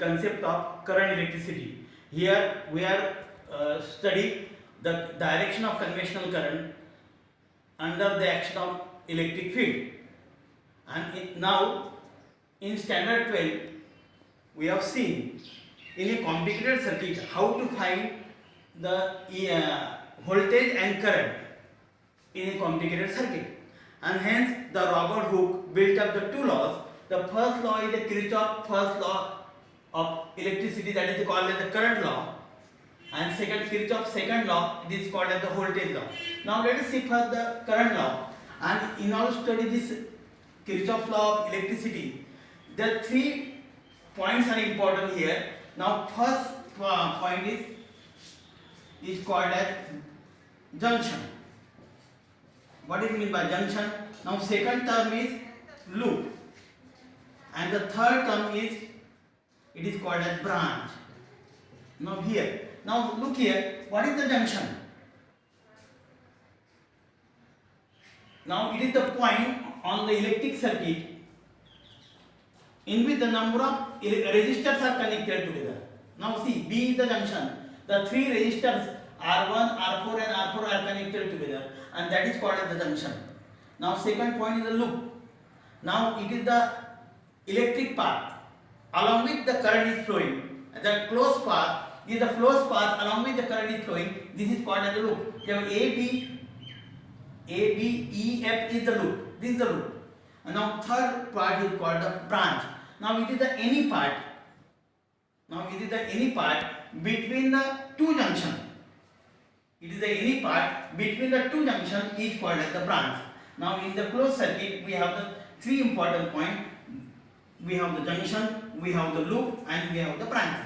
concept of current electricity. Here we are studying the direction of conventional current under the action of electric field. And now in standard 12 we have seen in a complicated circuit how to find the voltage and current in a complicated circuit. And hence the Robert Hooke built up the two laws. The first law is the Kirchhoff first law of electricity, that is called as the current law, and second Kirchhoff second law, it is called as the voltage law. Now let us see first the current law. And in order to study this Kirchhoff law of electricity, the 3 points are important here. Now first point is called as junction. What is meant by junction? Now second term is loop, and the third term is, it is called as branch. Now here, now look here, what is the junction? Now it is the point on the electric circuit in which the number of resistors are connected together. Now see, B is the junction. The 3 resistors R1, R4 and R4 are connected together, and that is called as the junction. Now second point is the loop. Now it is the electric path along which the current is flowing. The closed path is the closed path along which the current is flowing. This is called as the loop. So A, B, E, F is the loop. This is the loop. And now third part is called the branch. Now it is the any part. Now it is the any part between the two junctions. It is the any part between the two junctions is called as the branch. Now in the closed circuit we have the 3 important points. We have the junction, we have the loop, and we have the branches.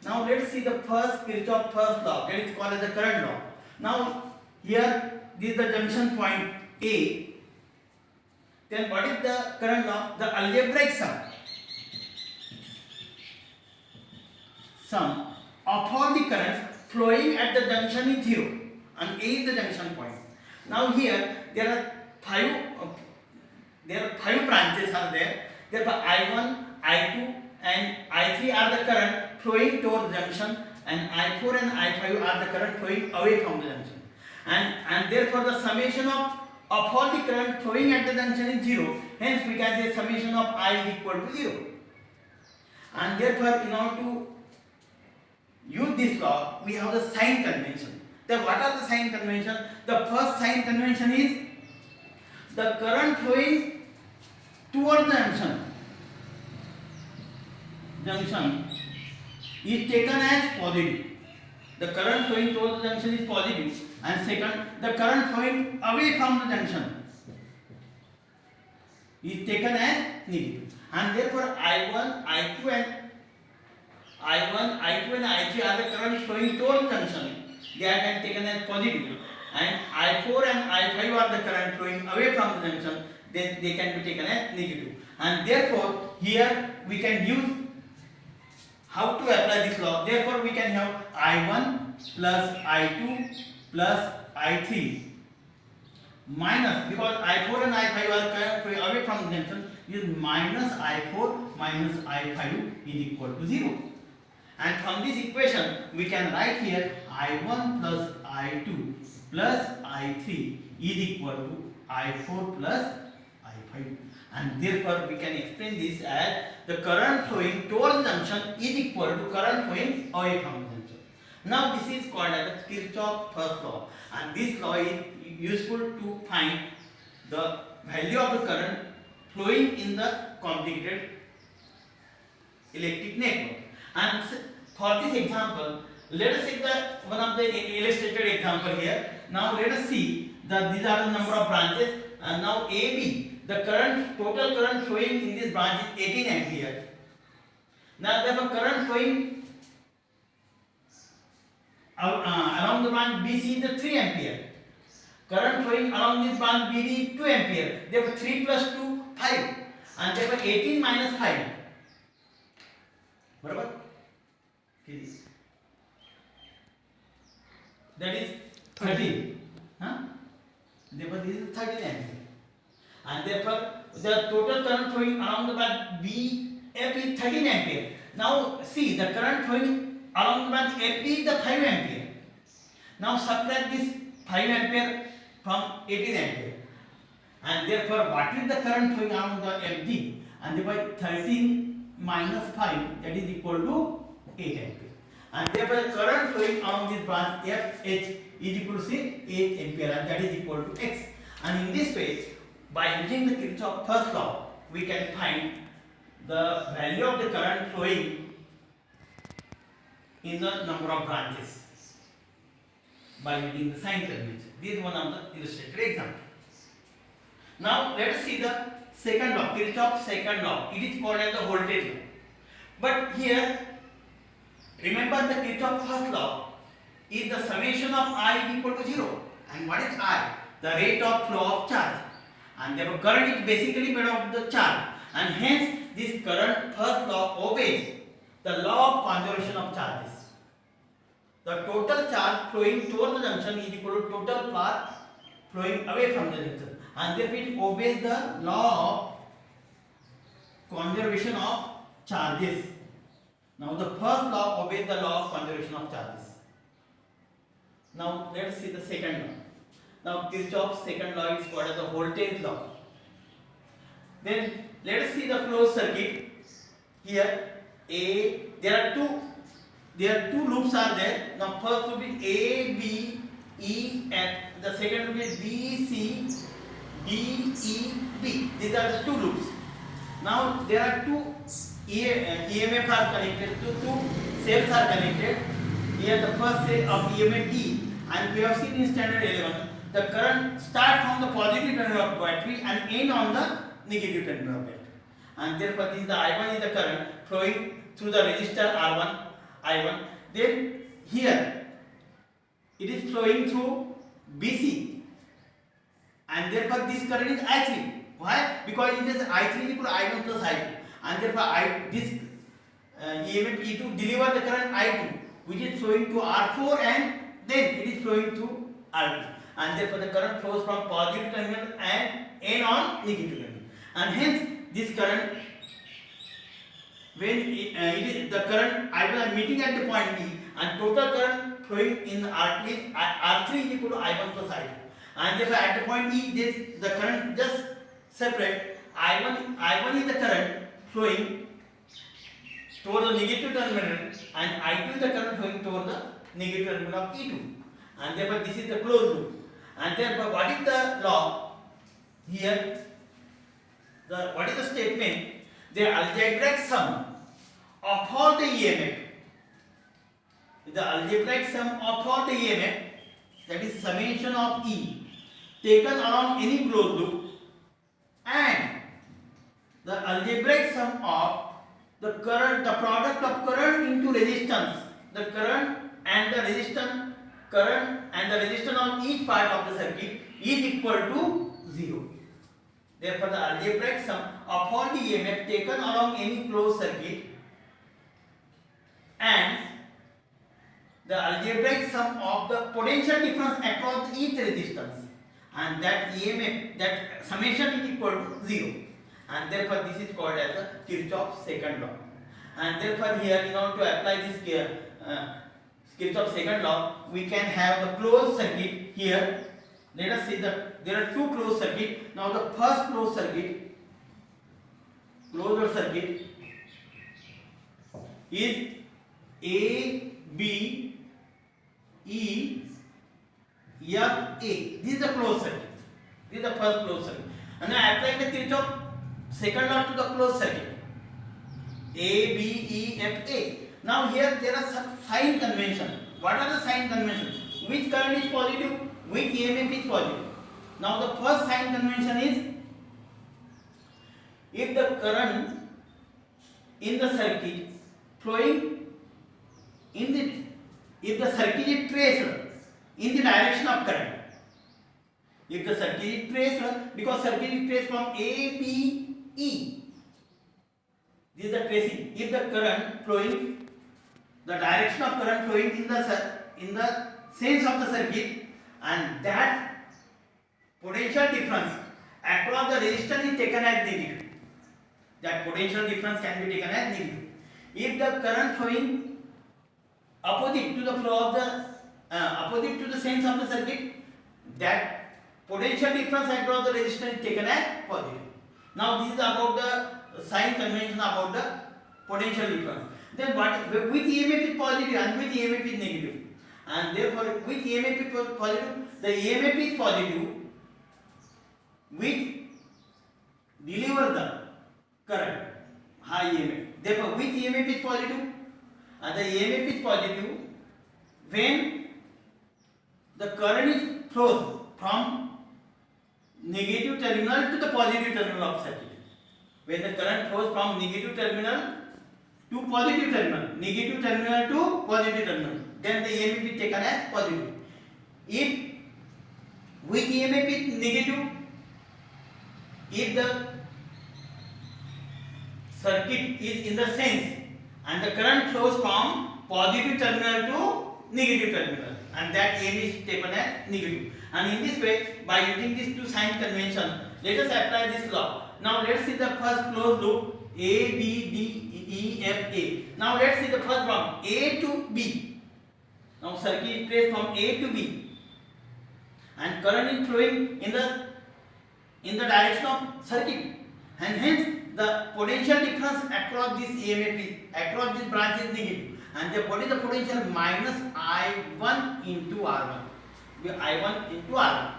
Now let us see the first Kirchhoff first law, that is called as the current law. Now here this is the junction point A. Then what is the current law? The algebraic sum of all the currents flowing at the junction is 0, and A is the junction point. Now here there are 5 branches are there. Therefore I1, I2 and I3 are the current flowing towards the junction, and I4 and I5 are the current flowing away from the junction. And therefore the summation of all the current flowing at the junction is 0. Hence we can say summation of I is equal to 0. And therefore in order to use this law, we have the sign convention. Then what are the sign convention? The first sign convention is the current flowing towards the junction is taken as positive. The current flowing towards the junction is positive. And second, the current flowing away from the junction is taken as negative. And therefore I1, I2 and I3 are the current flowing towards the junction. They are taken as positive. And I4 and I5 are the current flowing away from the junction. Then they can be taken as negative. And therefore here we can use how to apply this law. Therefore we can have I1 plus I2 plus I3 minus, because I4 and I5 are current flowing away from the junction, is minus I4 minus I5 is equal to 0. And from this equation we can write here I1 plus I2 plus I3 is equal to I4 plus I5. And therefore we can explain this as the current flowing towards the junction is equal to current flowing away from the junction. Now this is called as the Kirchhoff first law, and this law is useful to find the value of the current flowing in the complicated electric network. And for this example, let us take one of the illustrated example here. Now let us see that these are the number of branches, and now AB, the total current flowing in this branch is 18 ampere. Now therefore current flowing along the branch BC is the 3 ampere. Current flowing along this branch BD is 2 ampere. Therefore 3 plus 2, 5. And therefore 18 minus 5. Barabar? That is 13. Therefore this is 13 ampere. And therefore the total current flowing along the path BF is 13 ampere. Now see the current flowing along the branch FB is the 5 ampere. Now subtract this 5 ampere from 18 ampere, and therefore what is the current flowing along the FD? And thereby 13 minus 5, that is equal to 8 ampere. And therefore the current flowing along this branch FH is equal to say 8 ampere, and that is equal to X. And in this way, by using the Kirchhoff's first law, we can find the value of the current flowing in the number of branches by using the sign convention. This is one of the illustrated example. Now let us see the second law, Kirchhoff's second law. It is called as the voltage law. But here, remember the Kirchhoff's first law is the summation of I is equal to 0. And what is I? The rate of flow of charge. And therefore current is basically made of the charge. And hence this current first law obeys the law of conservation of charges. The total charge flowing toward the junction is equal to total path flowing away from the junction. And therefore it obeys the law of conservation of charges. Now the first law obeys the law of conservation of charges. Now let us see the second law. Now Kirchhoff's second law is called as the voltage law. Then let us see the closed circuit. Here there are two loops are there. Now first loop is A, B, E, and the second loop is B, C, D, E, B. These are the two loops. Now there are two EMF are connected, two cells are connected. Here the first cell of EMF E, and we have seen in standard 11 the current start from the positive terminal of battery and end on the negative terminal of battery. And therefore this is the I1 is the current flowing through the resistor R1, I1. Then here it is flowing through BC, and therefore this current is I3. Why? Because it is I3 equal to I1 plus I2, and therefore this EMF E2 deliver the current I2, which is flowing to R4, and then it is flowing to R2, and therefore the current flows from positive terminal and end on negative terminal. And hence this current, when the current I1 meeting at the point B, and total current flowing in R2 is R3 is equal to I1 plus I2, and therefore at the point E the current just separate. I1 is the current flowing toward the negative terminal, and I2 is the current flowing toward the negative terminal of E2, and therefore this is the closed loop. And therefore what is the law here? What is the statement? The algebraic sum of all the EMF, the algebraic sum of all the EMF, that is summation of E taken along any closed loop, and the algebraic sum of the current, the product of current into resistance, the current and the resistance, current and the resistance on each part of the circuit is equal to 0. Therefore the algebraic sum of all the EMF taken along any closed circuit and the algebraic sum of the potential difference across each resistance, and that EMF, that summation is equal to 0, and therefore this is called as the Kirchhoff's second law. And therefore here, in order to apply this Kirchhoff's second law, we can have the closed circuit here. Let us see that there are two closed circuits. Now the first closed circuit is A, B, E, F, A. This is the closed circuit. This is the first closed circuit. And now applying the Kirchhoff's second law to the closed circuit. A, B, E, F, A. Now here there are some sign convention. What are the sign conventions? Which current is positive? Which EMF is positive? Now the first sign convention is, if the current in the circuit flowing if the circuit is traced in the direction of current, if the circuit is traced, because circuit is traced from A, B, E, this is the tracing. If the current flowing, the direction of current flowing in the sense of the circuit, and that potential difference across the resistance is taken as negative. That potential difference can be taken as negative. If the current flowing opposite to the flow of the opposite to the sense of the circuit, that potential difference across the resistance is taken as positive. Now this is about the sign convention about the potential difference. Then what with EMF is positive and with EMF is negative, and therefore with EMF is positive, the EMF is positive which deliver the current high EMF. Therefore with EMF is positive and the EMF is positive when the current is flows from negative terminal to the positive terminal of circuit. When the current flows from negative terminal to positive terminal, negative terminal to positive terminal, then the EMF is taken as positive. If with EMF is negative, if the circuit is in the sense and the current flows from positive terminal to negative terminal, and that EMF is taken as negative. And in this way, by using these two sign convention, let us apply this law. Now let's see the first closed loop A, B, D, E, F, A. Now let's see the first from A to B. Now circuit is traced from A to B, and current is flowing in the direction of circuit, and hence the potential difference across this EMF across this branch is negative, and therefore what is the potential? Minus I1 into R1. I1 into R1.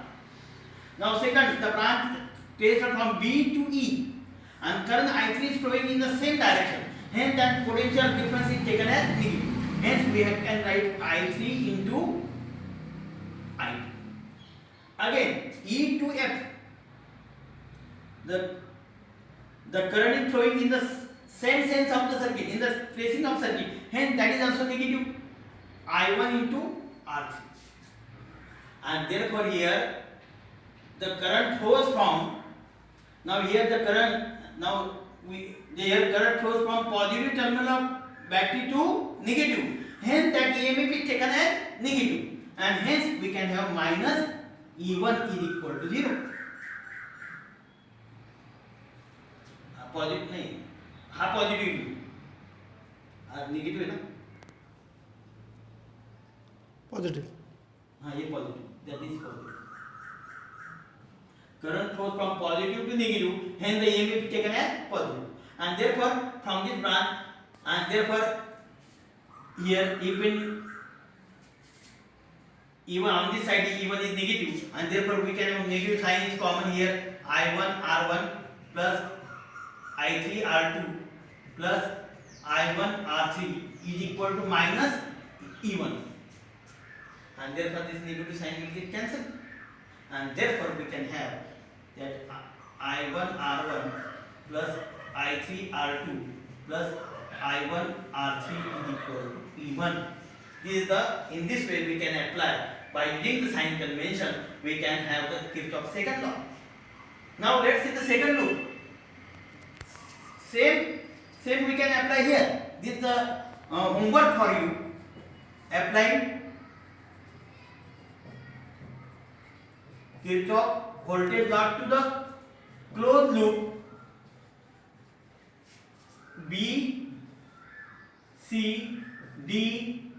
Now second, the branch traced from B to E, and current I3 is flowing in the same direction. Hence that potential difference is taken as negative. Hence we can write I3 into I2. Again, E to F, the current is flowing in the same sense of the circuit, in the tracing of circuit. Hence that is also negative. I1 into R3. And therefore here the current flows from, now here the current, now here current flows from positive terminal of battery to negative. Hence that EMF is taken as negative, and hence we can have minus E1 is equal to 0. Positive नहीं, हाँ positive negative है ना, positive, हाँ ये positive, that is positive. Current flows from positive to negative, hence the EMF is taken as positive, and therefore from this branch, and therefore here even on this side E1 is negative, and therefore we can have negative sign is common here. I1 R1 plus I3 R2 plus I1 R3 is equal to minus E1, and therefore this negative sign will get cancelled, and therefore we can have that I1 R1 plus I3 R2 plus I1 R3 is equal to E1. This is in this way we can apply, by using the sign convention we can have the Kirchhoff's second law. Now let's see the second loop. Same we can apply here. This is the homework for you. Applying Kirchhoff voltage law to the closed loop B, C, D,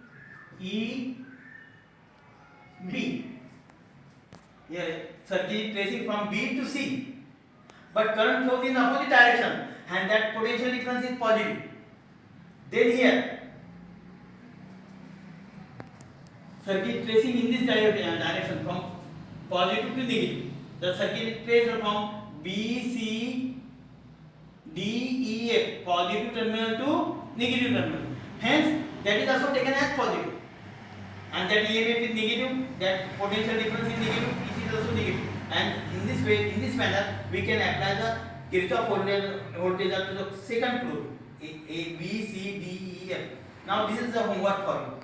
E, B. Here circuit tracing from B to C, but current flows in opposite direction, and that potential difference is positive. Then here circuit tracing in this direction from positive to negative. The circuit is traced from B, C, D, E, F, positive terminal to negative terminal. Hence that is also taken as positive, and that EMF is negative, that potential difference is negative, it is also negative. And in this way, in this manner, we can apply the Kirchhoff voltage to the second loop A, B, C, D, E, F. Now this is the homework for you.